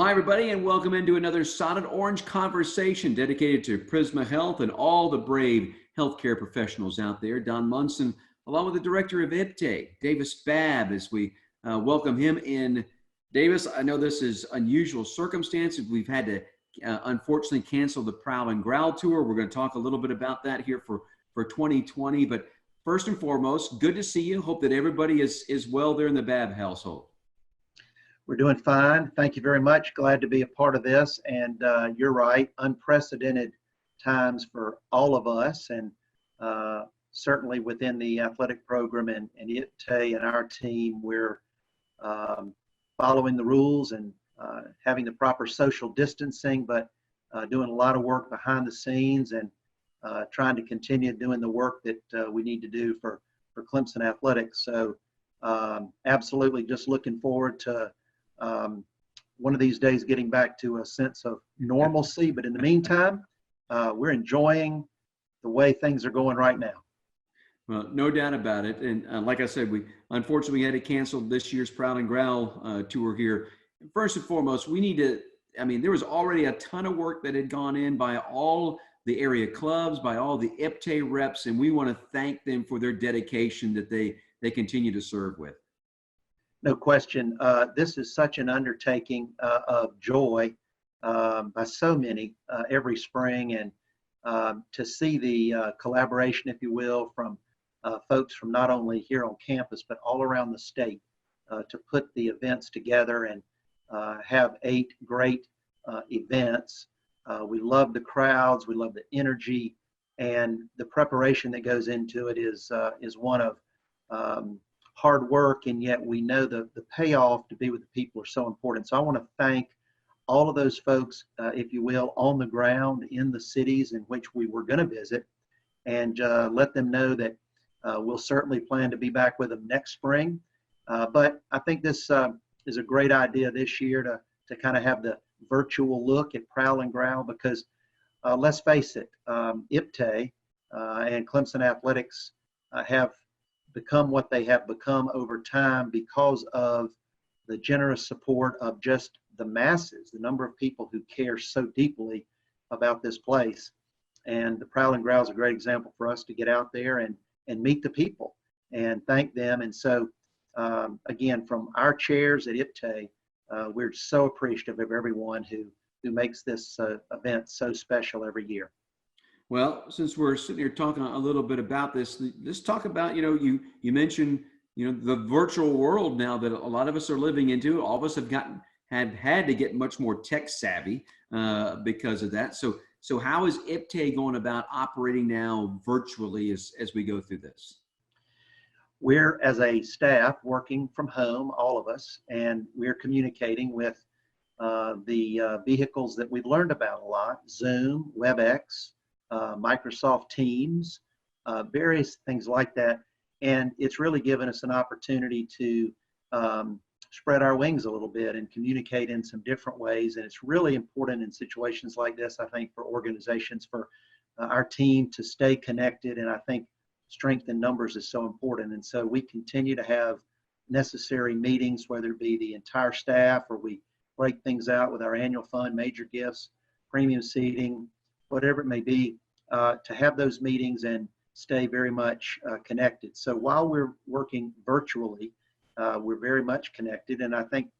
Hi, everybody, and welcome into another Solid Orange conversation dedicated to Prisma Health and all the brave healthcare professionals out there. Don Munson, along with the director of IPTE, Davis Babb, as we welcome him in. Davis, I know this is unusual circumstances. We've had to unfortunately cancel the Prowl and Growl tour. We're going to talk a little bit about that here for 2020. But first and foremost, good to see you. Hope that everybody is well there in the Babb household. We're doing fine. Thank you very much. Glad to be a part of this. And you're right, unprecedented times for all of us, and certainly within the athletic program and IPTE and our team, we're following the rules and having the proper social distancing, but doing a lot of work behind the scenes and trying to continue doing the work that we need to do for Clemson Athletics. So absolutely just looking forward to one of these days getting back to a sense of normalcy. But in the meantime, we're enjoying the way things are going right now. Well, no doubt about it. And like I said, we unfortunately had to cancel this year's Prowl and Growl tour here. First and foremost, we need to, there was already a ton of work that had gone in by all the area clubs, by all the IPTE reps, and we want to thank them for their dedication that they continue to serve with. No question. This is such an undertaking of joy by so many every spring, and to see the collaboration, if you will, from folks from not only here on campus, but all around the state to put the events together and have 8 great events. We love the crowds, we love the energy, and the preparation that goes into it is one of hard work, and yet we know the payoff to be with the people are so important. So I want to thank all of those folks, if you will, on the ground in the cities in which we were going to visit, and let them know that we'll certainly plan to be back with them next spring. But I think this is a great idea this year to kind of have the virtual look at Prowl and Growl, because let's face it, IPTE and Clemson Athletics have become what they have become over time because of the generous support of just the masses, the number of people who care so deeply about this place. And the Prowl and Growl is a great example for us to get out there and meet the people and thank them. And so, again, from our chairs at IPTE, we're so appreciative of everyone who makes this event so special every year. Well, since we're sitting here talking a little bit about this, let's talk about, you mentioned, the virtual world now that a lot of us are living into. All of us have had to get much more tech savvy because of that. So how is IPTE going about operating now virtually as we go through this? We're, as a staff, working from home, all of us, and we're communicating with the vehicles that we've learned about a lot: Zoom, WebEx, Microsoft Teams, various things like that. And it's really given us an opportunity to spread our wings a little bit and communicate in some different ways. And it's really important in situations like this, I think, for organizations, for our team to stay connected. And I think strength in numbers is so important. And so we continue to have necessary meetings, whether it be the entire staff or we break things out with our annual fund, major gifts, premium seating, whatever it may be, to have those meetings and stay very much connected. So while we're working virtually, we're very much connected. And I think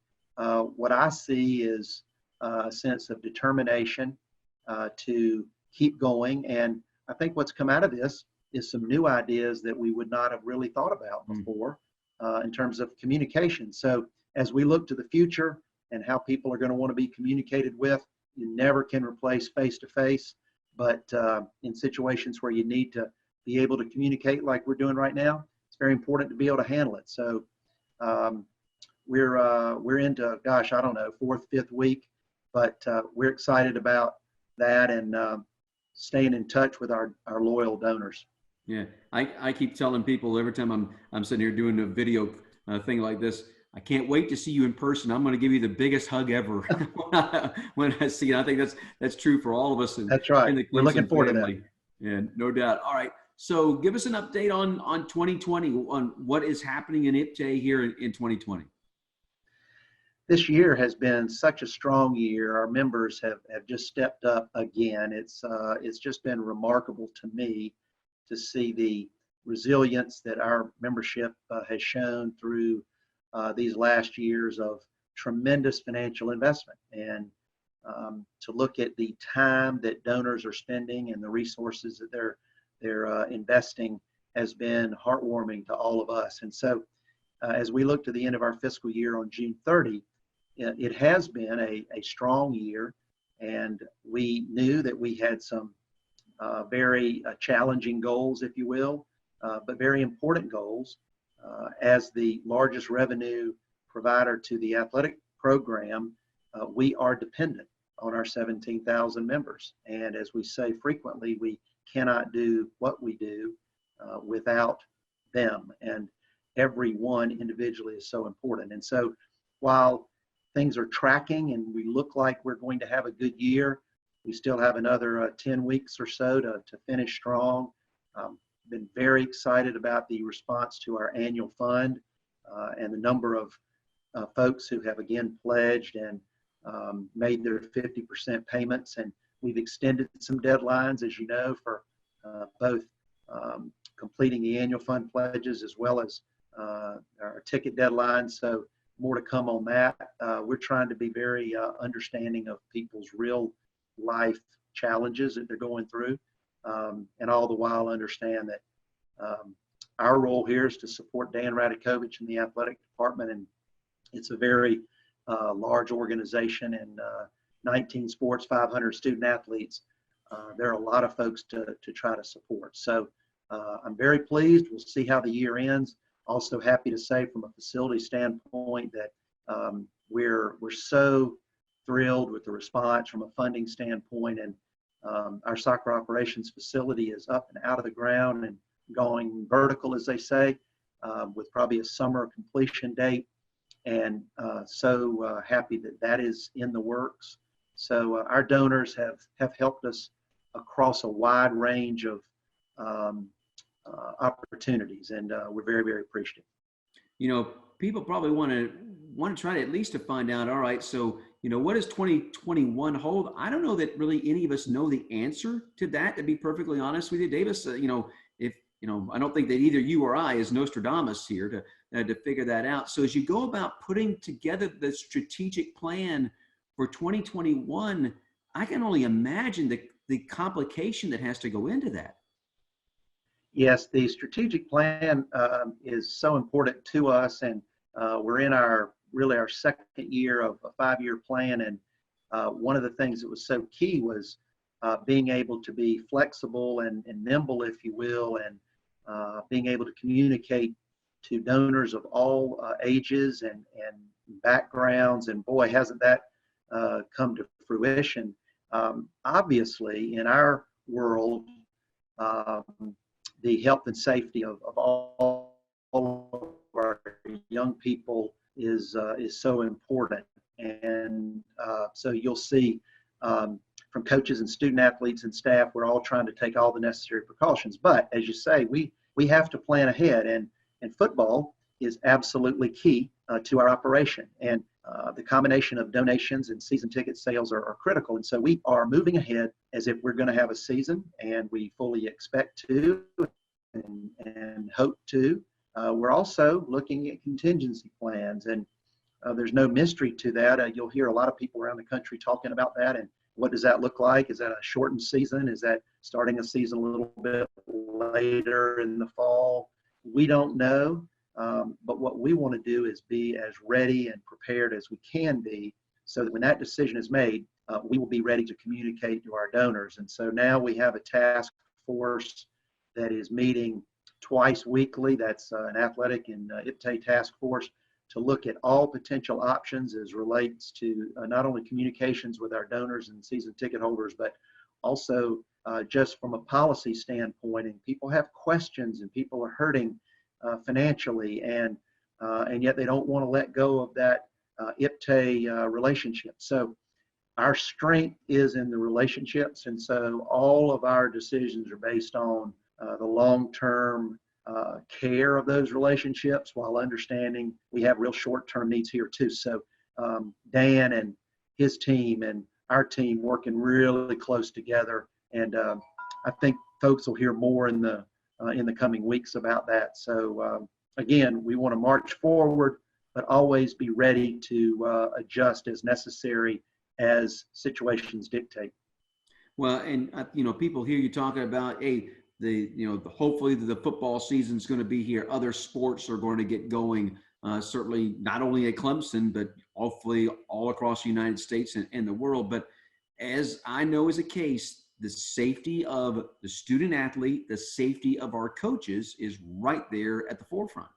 what I see is a sense of determination to keep going. And I think what's come out of this is some new ideas that we would not have really thought about before in terms of communication. So as we look to the future and how people are going to want to be communicated with, you never can replace face-to-face. But in situations where you need to be able to communicate like we're doing right now, it's very important to be able to handle it. So we're into, gosh, I don't know, 4th, 5th week, but we're excited about that and staying in touch with our loyal donors. Yeah, I keep telling people every time I'm sitting here doing a video thing like this, I can't wait to see you in person. I'm going to give you the biggest hug ever when I see you. I think that's true for all of us. That's right. We're looking forward to that. Yeah, no doubt. All right. So give us an update on 2020, on what is happening in IPTE here in 2020. this year has been such a strong year. Our members have just stepped up again. It's just been remarkable to me to see the resilience that our membership has shown through these last years of tremendous financial investment. And to look at the time that donors are spending and the resources that they're investing has been heartwarming to all of us. And so as we look to the end of our fiscal year on June 30, it has been a strong year, and we knew that we had some very challenging goals, if you will, but very important goals. As the largest revenue provider to the athletic program, we are dependent on our 17,000 members. And as we say frequently, we cannot do what we do without them. And every one individually is so important. And so while things are tracking and we look like we're going to have a good year, we still have another 10 weeks or so to finish strong. Been very excited about the response to our annual fund and the number of folks who have again pledged and made their 50% payments. And we've extended some deadlines, as you know, for both completing the annual fund pledges as well as our ticket deadlines. So more to come on that. We're trying to be very understanding of people's real life challenges that they're going through, and all the while understand that our role here is to support Dan Radakovich in the athletic department, and it's a very large organization and 19 sports, 500 student athletes. There are a lot of folks to try to support. So I'm very pleased. We'll see how the year ends. Also happy to say from a facility standpoint that we're so thrilled with the response from a funding standpoint, and our soccer operations facility is up and out of the ground and going vertical, as they say, with probably a summer completion date. And so happy that that is in the works. So our donors have helped us across a wide range of opportunities, and we're very, very appreciative. You know, people probably want to try to at least to find out, all right, so, you know, what does 2021 hold? I don't know that really any of us know the answer to that, to be perfectly honest with you, Davis. You know, if, you know, I don't think that either you or I is Nostradamus here to figure that out. So as you go about putting together the strategic plan for 2021, I can only imagine the complication that has to go into that. Yes, the strategic plan is so important to us, and we're in our second year of a 5-year plan. And one of the things that was so key was being able to be flexible and nimble, if you will, and being able to communicate to donors of all ages and backgrounds. And boy, hasn't that come to fruition. Obviously, in our world, the health and safety of all of our young people is so important. And so you'll see from coaches and student athletes and staff, we're all trying to take all the necessary precautions. But as you say, we have to plan ahead, and football is absolutely key to our operation. And the combination of donations and season ticket sales are critical. And so we are moving ahead as if we're going to have a season, and we fully expect to and hope to. We're also looking at contingency plans, and there's no mystery to that. You'll hear a lot of people around the country talking about that, and what does that look like? Is that a shortened season? Is that starting a season a little bit later in the fall? We don't know, but what we want to do is be as ready and prepared as we can be, so that when that decision is made, we will be ready to communicate to our donors. And so now we have a task force that is meeting twice weekly. That's an athletic and IPTAY task force to look at all potential options as relates to not only communications with our donors and season ticket holders, but also just from a policy standpoint. And people have questions, and people are hurting financially, and yet they don't want to let go of that IPTAY relationship. So our strength is in the relationships, and so all of our decisions are based on the long-term care of those relationships, while understanding we have real short-term needs here too. So Dan and his team and our team working really close together. And I think folks will hear more in the coming weeks about that. So again, we want to march forward, but always be ready to adjust as necessary as situations dictate. Well, and people hear you talking about, hey, hopefully the football season is going to be here. Other sports are going to get going. Certainly not only at Clemson, but hopefully all across the United States and the world. But as I know is a case, the safety of the student athlete, the safety of our coaches is right there at the forefront.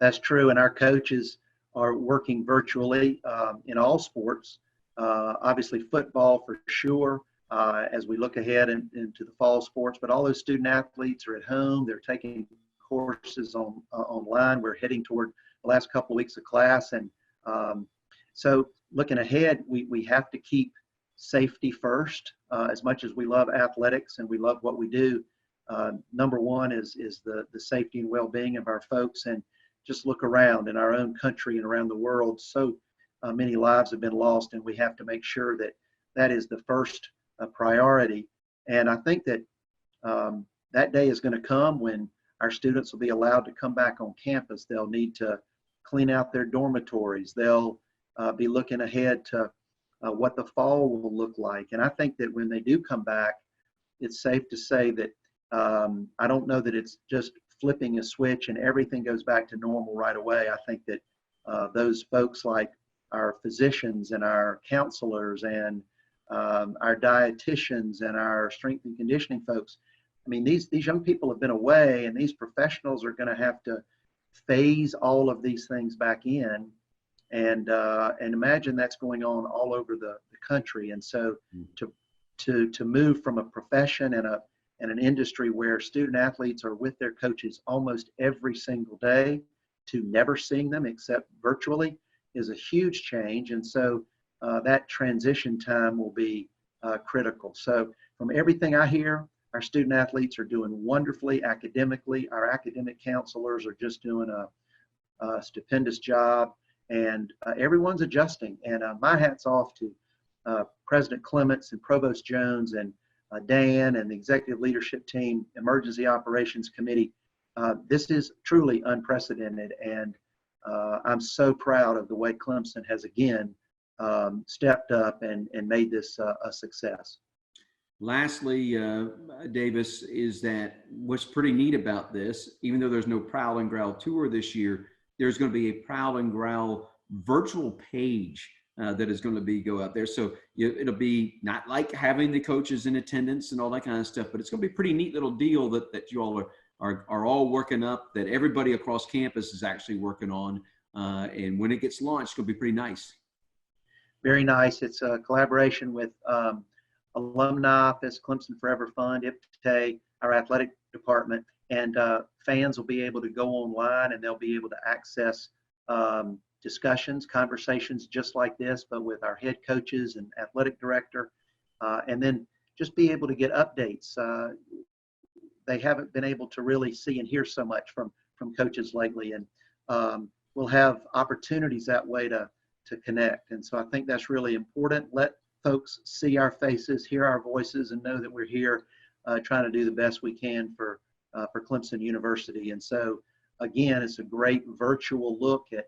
That's true. And our coaches are working virtually in all sports. Obviously football for sure, as we look ahead into the fall sports, but all those student athletes are at home. They're taking courses online. We're heading toward the last couple of weeks of class. And so looking ahead, we have to keep safety first. As much as we love athletics and we love what we do, number one is the safety and well-being of our folks. And just look around in our own country and around the world. So many lives have been lost, and we have to make sure that that is the first priority. And I think that that day is going to come when our students will be allowed to come back on campus. They'll need to clean out their dormitories. They'll be looking ahead to what the fall will look like. And I think that when they do come back, it's safe to say that I don't know that it's just flipping a switch and everything goes back to normal right away. I think that those folks like our physicians and our counselors and our dietitians and our strength and conditioning folks, I mean, these young people have been away, and these professionals are going to have to phase all of these things back in. And imagine that's going on all over the country. And so to move from a profession and an industry where student athletes are with their coaches almost every single day to never seeing them except virtually is a huge change. And so that transition time will be critical. So from everything I hear, our student athletes are doing wonderfully academically. Our academic counselors are just doing a stupendous job, and everyone's adjusting. And my hat's off to President Clements and Provost Jones and Dan and the executive leadership team, Emergency Operations Committee. This is truly unprecedented, and I'm so proud of the way Clemson has again stepped up and made this a success. Lastly, Davis, is that what's pretty neat about this, even though there's no Prowl and Growl tour this year, there's going to be a Prowl and Growl virtual page that is going to go out there. So it'll be not like having the coaches in attendance and all that kind of stuff, but it's going to be a pretty neat little deal that you all are all working up, that everybody across campus is actually working on. And when it gets launched, it's going to be pretty nice. Very nice. It's a collaboration with Alumni Office, Clemson Forever Fund, IPTE, our athletic department, and fans will be able to go online and they'll be able to access discussions, conversations just like this, but with our head coaches and athletic director, and then just be able to get updates. They haven't been able to really see and hear so much from coaches lately, and we'll have opportunities that way to connect. And so I think that's really important. Let folks see our faces, hear our voices, and know that we're here trying to do the best we can for Clemson University. And so, again, it's a great virtual look at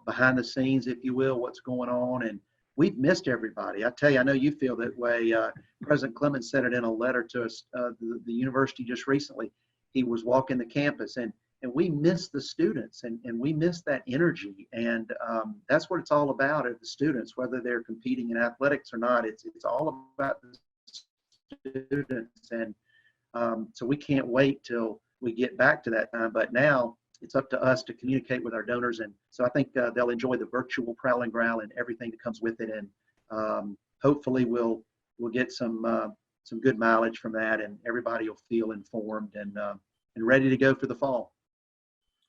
behind the scenes, if you will, what's going on. And we've missed everybody. I tell you, I know you feel that way. President Clemens said it in a letter to us, the university just recently. He was walking the campus, and we miss the students, and we miss that energy. And that's what it's all about, the students, whether they're competing in athletics or not. It's all about the students. And so we can't wait till we get back to that time. But now it's up to us to communicate with our donors. And so I think they'll enjoy the virtual Prowl and Growl and everything that comes with it. And hopefully we'll get some good mileage from that, and everybody will feel informed and ready to go for the fall.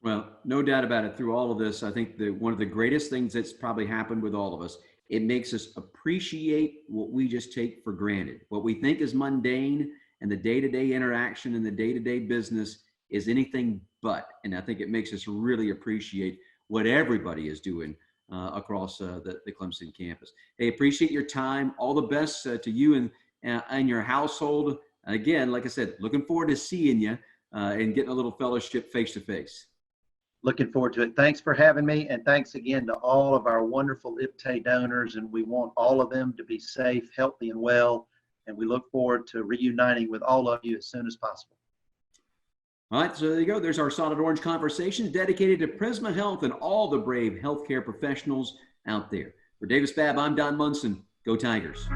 Well, no doubt about it. Through all of this, I think that one of the greatest things that's probably happened with all of us, it makes us appreciate what we just take for granted. What we think is mundane and the day-to-day interaction and the day-to-day business is anything but. And I think it makes us really appreciate what everybody is doing across the Clemson campus. Hey, appreciate your time. All the best to you and your household. Again, like I said, looking forward to seeing you and getting a little fellowship face to face. Looking forward to it. Thanks for having me, and thanks again to all of our wonderful IPTAY donors, and we want all of them to be safe, healthy, and well, and we look forward to reuniting with all of you as soon as possible. All right, so there you go. There's our Solid Orange conversation dedicated to Prisma Health and all the brave healthcare professionals out there. For Davis Babb, I'm Don Munson. Go Tigers.